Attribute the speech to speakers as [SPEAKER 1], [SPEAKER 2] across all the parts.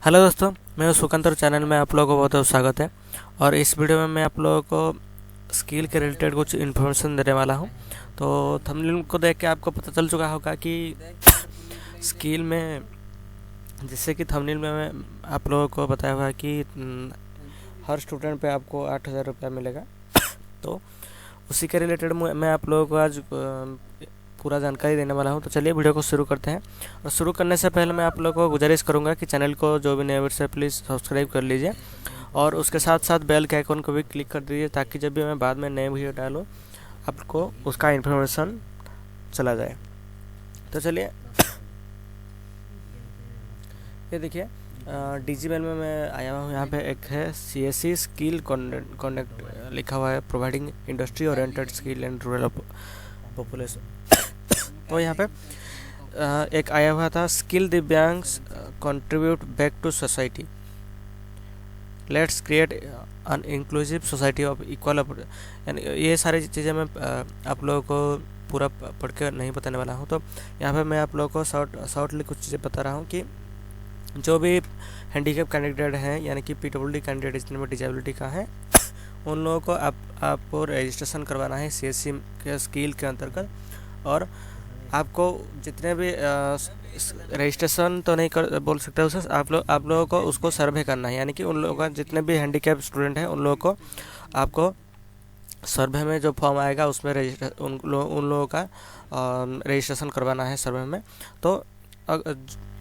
[SPEAKER 1] Hello दोस्तों, मैं सुकंदर channel में आप लोगों को बहुत बहुत स्वागत है। और इस वीडियो में मैं आप लोगों को स्किल के रिलेटेड कुछ इन्फॉर्मेशन देने वाला हूं। तो थंबनेल को देख के आपको पता चल चुका होगा कि स्किल में, जैसे कि थंबनेल में मैं आप लोगों को बताया हुआ है कि हर स्टूडेंट पे आपको 8,000 रुपया मिलेगा। तो उसी के रिलेटेड मैं आप लोगों को आज पूरा जानकारी देने वाला हूं। तो चलिए वीडियो को शुरू करते हैं। और शुरू करने से पहले मैं आप लोगों को गुजारिश करूंगा कि चैनल को जो भी नए व्यूअर्स है प्लीज़ सब्सक्राइब कर लीजिए और उसके साथ साथ बेल के आइकन को भी क्लिक कर दीजिए, ताकि जब भी मैं बाद में नए वीडियो डालूँ आपको उसका इन्फॉर्मेशन चला जाए। तो चलिए, ये देखिए डिजिटल में मैं आया हूँ। यहाँ पे एक है CSE स्किल कॉन्डक्ट लिखा हुआ है, providing industry oriented skill and rural population. तो यहाँ पे एक आया हुआ था, skill divyangs contribute back to society, let's create an inclusive society of equal. यानी ये सारी चीज़ें मैं आप लोगों को पूरा पढ़ के नहीं बताने वाला हूँ। तो यहाँ पे मैं आप लोगों को शॉर्टली कुछ चीज़ें बता रहा हूँ कि जो भी हैंडीकैप कैंडिडेट हैं, यानी कि PWD कैंडिडेट जितने भी डिजेबिलिटी का है, उन लोगों को आपको रजिस्ट्रेशन करवाना है CSE के स्किल के अंतर्गत। और आपको जितने भी रजिस्ट्रेशन तो नहीं कर बोल सकते उसे, आप लोगों को उसको सर्वे करना है। यानी कि उन लोगों का जितने भी हैंडीकैप स्टूडेंट हैं उन लोगों को आपको सर्वे में जो फॉर्म आएगा उसमें उन लोगों का रजिस्ट्रेशन करवाना है सर्वे में। तो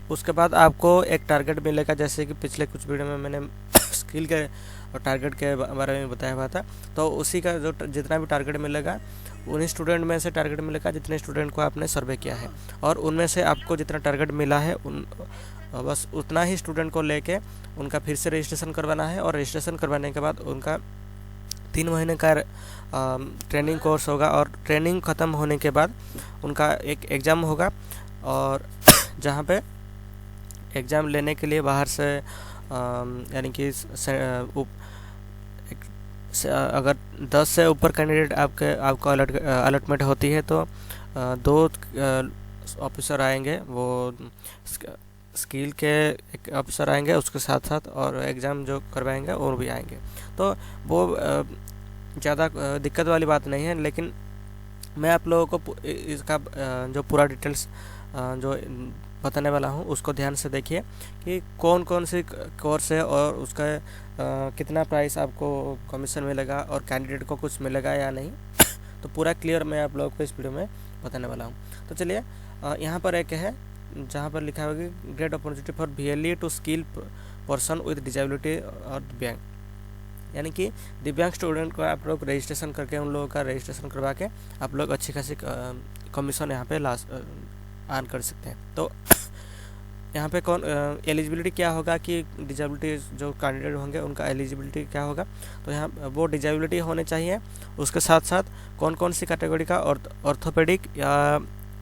[SPEAKER 1] उसके बाद आपको एक टारगेट मिलेगा, जैसे कि पिछले कुछ वीडियो में मैंने स्किल के और टारगेट के बारे में बताया हुआ था। तो उसी का जो जितना भी टारगेट मिलेगा, उन्हीं स्टूडेंट में से टारगेट मिलेगा जितने स्टूडेंट को आपने सर्वे किया है। और उनमें से आपको जितना टारगेट मिला है बस उतना ही स्टूडेंट को लेके उनका फिर से रजिस्ट्रेशन करवाना है। और रजिस्ट्रेशन करवाने के बाद उनका 3 महीने का ट्रेनिंग कोर्स होगा। और ट्रेनिंग ख़त्म होने के बाद उनका एक एग्ज़ाम होगा, और जहाँ पे एग्ज़ाम लेने के लिए बाहर से यानी कि अगर 10 से ऊपर कैंडिडेट आपको अलॉटमेंट होती है, तो 2 ऑफिसर आएंगे, वो स्किल के एक ऑफिसर आएंगे उसके साथ साथ, और एग्ज़ाम जो करवाएंगे वो भी आएंगे। तो वो ज़्यादा दिक्कत वाली बात नहीं है। लेकिन मैं आप लोगों को इसका जो पूरा डिटेल्स जो बताने वाला हूँ उसको ध्यान से देखिए कि कौन कौन सी कोर्स है और उसका कितना प्राइस आपको कमीशन मिलेगा और कैंडिडेट को कुछ मिलेगा या नहीं। तो पूरा क्लियर मैं आप लोगों को इस वीडियो में बताने वाला हूँ। तो चलिए, यहाँ पर एक है जहाँ पर लिखा होगा कि great opportunity for VLE to skill person with disability और दिव्यांग। यानी कि दिव्यांग स्टूडेंट को आप लोग रजिस्ट्रेशन करके, उन लोगों का रजिस्ट्रेशन करवा के आप लोग अच्छी खासी कमीशन यहाँ पे अर्न कर सकते हैं। तो यहाँ पे कौन एलिजिबिलिटी क्या होगा कि डिजेबिलिटी जो कैंडिडेट होंगे उनका एलिजिबिलिटी क्या होगा। तो यहाँ वो डिजेबिलिटी होने चाहिए, उसके साथ साथ कौन कौन सी कैटेगरी का, ऑर्थोपेडिक या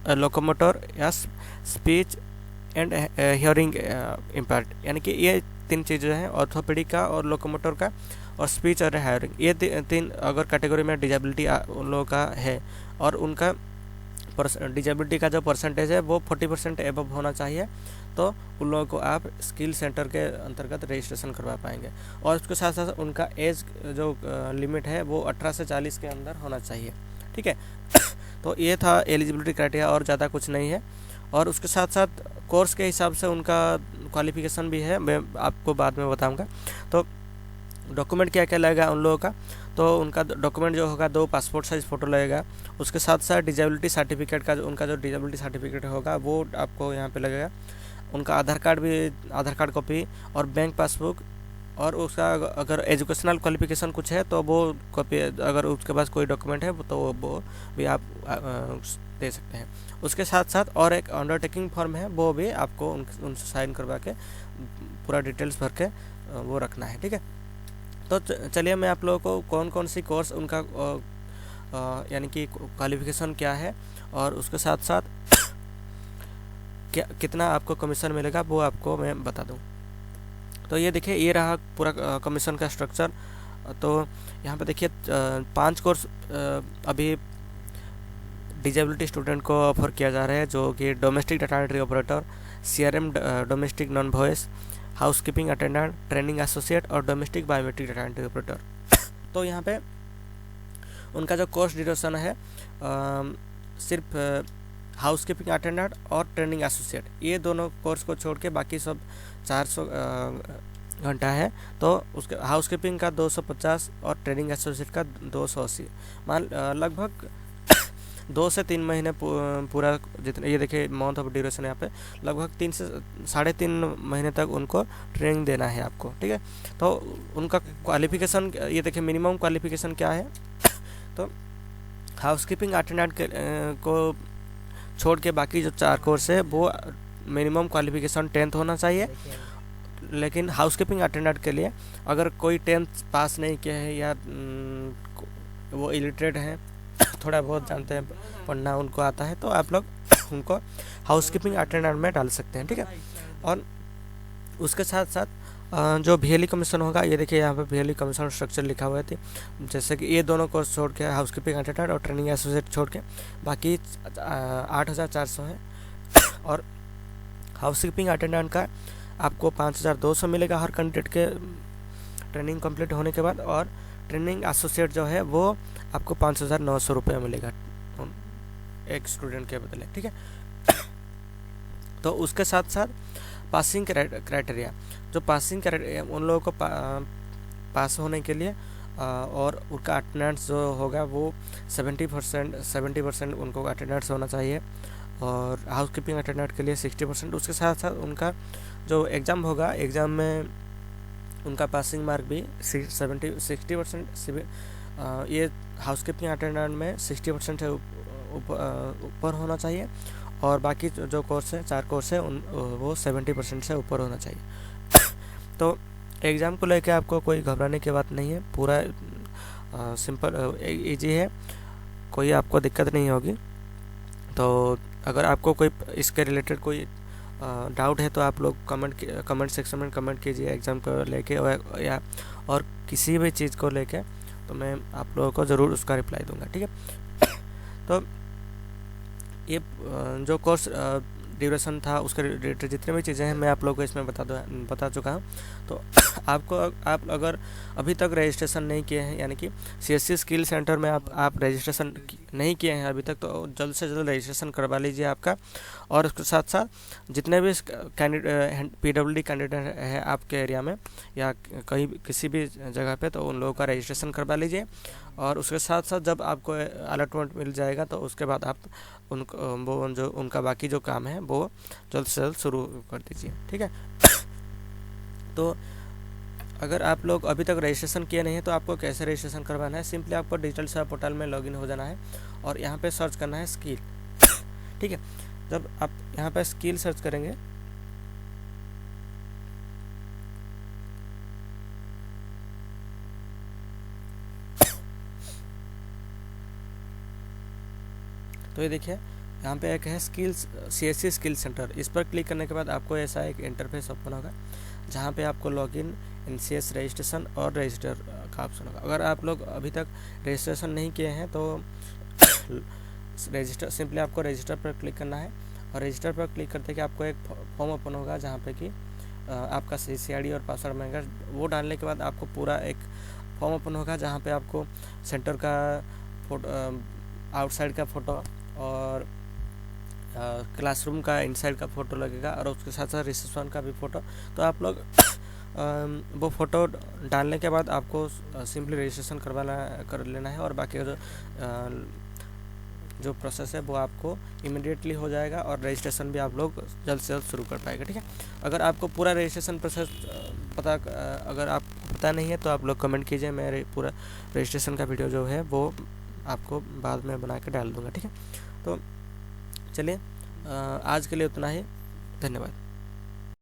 [SPEAKER 1] लोकोमोटर या स्पीच एंड हियरिंग इम्पेयर्ड। यानी कि ये 3 चीज़ें हैं, ऑर्थोपेडिक का और लोकोमोटर का और स्पीच और हायरिंग। ये 3 अगर कैटेगरी में डिजेबिलिटी उन लोगों का है और उनका डिजेबिलिटी का जो परसेंटेज है वो 40% एबव होना चाहिए, तो उन लोगों को आप स्किल सेंटर के अंतर्गत रजिस्ट्रेशन करवा पाएंगे। और उसके साथ साथ उनका एज जो लिमिट है वो 18 से 40 के अंदर होना चाहिए। ठीक है। तो ये था एलिजिबिलिटी क्राइटेरिया, और ज़्यादा कुछ नहीं है। और उसके साथ साथ कोर्स के हिसाब से उनका क्वालिफिकेशन भी है, मैं आपको बाद में बताऊँगा। तो डॉक्यूमेंट क्या क्या लगेगा उन लोगों का, तो उनका डॉक्यूमेंट जो होगा 2 पासपोर्ट साइज़ फ़ोटो लगेगा। उसके साथ साथ डिजेबिलिटी सर्टिफिकेट का उनका जो डिजेबिलिटी सर्टिफिकेट होगा वो आपको यहाँ पे लगेगा। उनका आधार कार्ड कॉपी और बैंक पासबुक, और उसका अगर एजुकेशनल क्वालिफिकेशन कुछ है तो वो कॉपी, अगर उसके पास कोई डॉक्यूमेंट है तो वो भी आप दे सकते हैं। उसके साथ साथ और एक अंडरटेकिंग फॉर्म है, वो भी आपको उनसे साइन करवा के पूरा डिटेल्स भर के वो रखना है। ठीक है। तो चलिए, मैं आप लोगों को कौन कौन सी कोर्स उनका यानी कि क्वालिफिकेशन क्या है और उसके साथ साथ कितना आपको कमीशन मिलेगा वो आपको मैं बता दूं। तो ये देखिए, ये रहा पूरा कमीशन का स्ट्रक्चर। तो यहाँ पे देखिए 5 कोर्स अभी डिजेबिलिटी स्टूडेंट को ऑफर किया जा रहा है, जो कि domestic data entry operator, CRM domestic non voice, housekeeping attendant, training associate और domestic biometric data entry operator. तो यहाँ पे उनका जो कोर्स ड्यूरेशन है सिर्फ हाउसकीपिंग अटेंडेंट और ट्रेनिंग एसोसिएट, ये दोनों कोर्स को छोड़ के बाकी सब 400 घंटा है। तो उसके हाउसकीपिंग का 250 और ट्रेनिंग एसोसिएट का 280, लगभग 2 से 3 महीने पूरा जितना, ये देखिए मंथ ऑफ ड्यूरेशन यहाँ पे लगभग 3 से 3.5 महीने तक उनको ट्रेनिंग देना है आपको, ठीक है। तो उनका क्वालिफिकेशन ये देखिए मिनिमम क्वालिफिकेशन क्या है। तो हाउसकीपिंग अटेंडेंट को छोड़ के बाकी जो 4 कोर्स है वो मिनिमम क्वालिफिकेशन 10th होना चाहिए। लेकिन हाउसकीपिंग अटेंडेंट के लिए अगर कोई 10th पास नहीं किया है या वो इलिटरेट हैं, थोड़ा बहुत जानते हैं पढ़ना उनको आता है, तो आप लोग उनको हाउसकीपिंग अटेंडेंट में डाल सकते हैं, ठीक है। और उसके साथ साथ जो VLE कमीशन होगा, ये देखिए यहाँ पे VLE कमीशन स्ट्रक्चर लिखा हुआ है। जैसे कि ये दोनों कोर्स छोड़ के हाउसकीपिंग अटेंडेंट और ट्रेनिंग एसोसिएट छोड़ के बाकी 8,400 है। और हाउसकीपिंग अटेंडेंट का आपको 5,200 मिलेगा हर कैंडिडेट के ट्रेनिंग कंप्लीट होने के बाद, और ट्रेनिंग एसोसिएट जो है वो आपको 5,900 रुपये मिलेगा एक स्टूडेंट के बदले, ठीक है। तो उसके साथ साथ पासिंग क्राइटेरिया, जो पासिंग क्राइटेरिया उन लोगों को पास होने के लिए और उनका अटेंडेंस जो होगा वो 70% उनको अटेंडेंस होना चाहिए, और हाउसकीपिंग अटेंडेंट के लिए 60%। उसके साथ साथ उनका जो एग्ज़ाम होगा, एग्ज़ाम में उनका पासिंग मार्क भी 60%। ये हाउसकीपिंग अटेंडेंट में 60% से ऊपर होना चाहिए, और बाकी जो कोर्स है 4 कोर्स है वो 70% से ऊपर होना चाहिए। तो एग्ज़ाम को लेकर आपको कोई घबराने की बात नहीं है, पूरा सिंपल इजी है, कोई आपको दिक्कत नहीं होगी। तो अगर आपको कोई इसके रिलेटेड कोई डाउट है तो आप लोग कमेंट सेक्शन में कमेंट कीजिए एग्ज़ाम को लेके, या और किसी भी चीज़ को लेके, तो मैं आप लोगों को ज़रूर उसका रिप्लाई दूंगा, ठीक है। तो ये जो कोर्स ड्यूरेशन था उसके रिलेटेड जितने भी चीज़ें हैं मैं आप लोगों को इसमें बता चुका हूँ। तो आप अगर अभी तक रजिस्ट्रेशन नहीं किए हैं, यानी कि CSC स्किल सेंटर में आप रजिस्ट्रेशन नहीं किए हैं अभी तक, तो जल्द से जल्द रजिस्ट्रेशन करवा लीजिए आपका। और उसके साथ साथ जितने भी कैंडिडेट PWD कैंडिडेट है आपके एरिया में या कहीं किसी भी जगह पे, तो उन लोगों का रजिस्ट्रेशन करवा लीजिए। और उसके साथ साथ जब आपको अलॉटमेंट मिल जाएगा तो उसके बाद आप उनका बाकी जो काम है वो जल्द से जल्द शुरू कर दीजिए, ठीक है। तो अगर आप लोग अभी तक रजिस्ट्रेशन किए नहीं है तो आपको कैसे रजिस्ट्रेशन करवाना है, सिंपली आपको डिजिटल सेवा पोर्टल में लॉगिन हो जाना है और यहाँ पे सर्च करना है स्किल, ठीक है। जब आप यहाँ पे स्किल सर्च करेंगे तो ये देखिए यहाँ पे एक है स्किल्स CSC स्किल सेंटर, इस पर क्लिक करने के बाद आपको ऐसा एक इंटरफेस ओपन होगा जहाँ पे आपको लॉगिन, NCS रजिस्ट्रेशन और रजिस्टर का ऑप्शन होगा। अगर आप लोग अभी तक रजिस्ट्रेशन नहीं किए हैं तो सिंपली आपको रजिस्टर पर क्लिक करना है, और रजिस्टर पर क्लिक करते कि आपको एक फॉर्म ओपन होगा जहाँ पे कि आपका CCID और पासवर्ड मांगेगा। वो डालने के बाद आपको पूरा एक फॉर्म ओपन होगा जहाँ पे आपको सेंटर का फोटो, आउटसाइड का फ़ोटो और क्लासरूम का इनसाइड का फ़ोटो लगेगा, और उसके साथ साथ रिसेप्शन का भी फ़ोटो। तो आप लोग वो फ़ोटो डालने के बाद आपको सिंपली रजिस्ट्रेशन कर लेना है, और बाकी जो प्रोसेस है वो आपको इमीडिएटली हो जाएगा, और रजिस्ट्रेशन भी आप लोग जल्द से जल्द शुरू कर पाएगा, ठीक है। अगर आपको पूरा रजिस्ट्रेशन प्रोसेस अगर आपको पता नहीं है तो आप लोग कमेंट कीजिए, मैं पूरा रजिस्ट्रेशन का वीडियो जो है वो आपको बाद में बना के डाल दूँगा, ठीक है। तो चलिए आज के लिए उतना ही, धन्यवाद।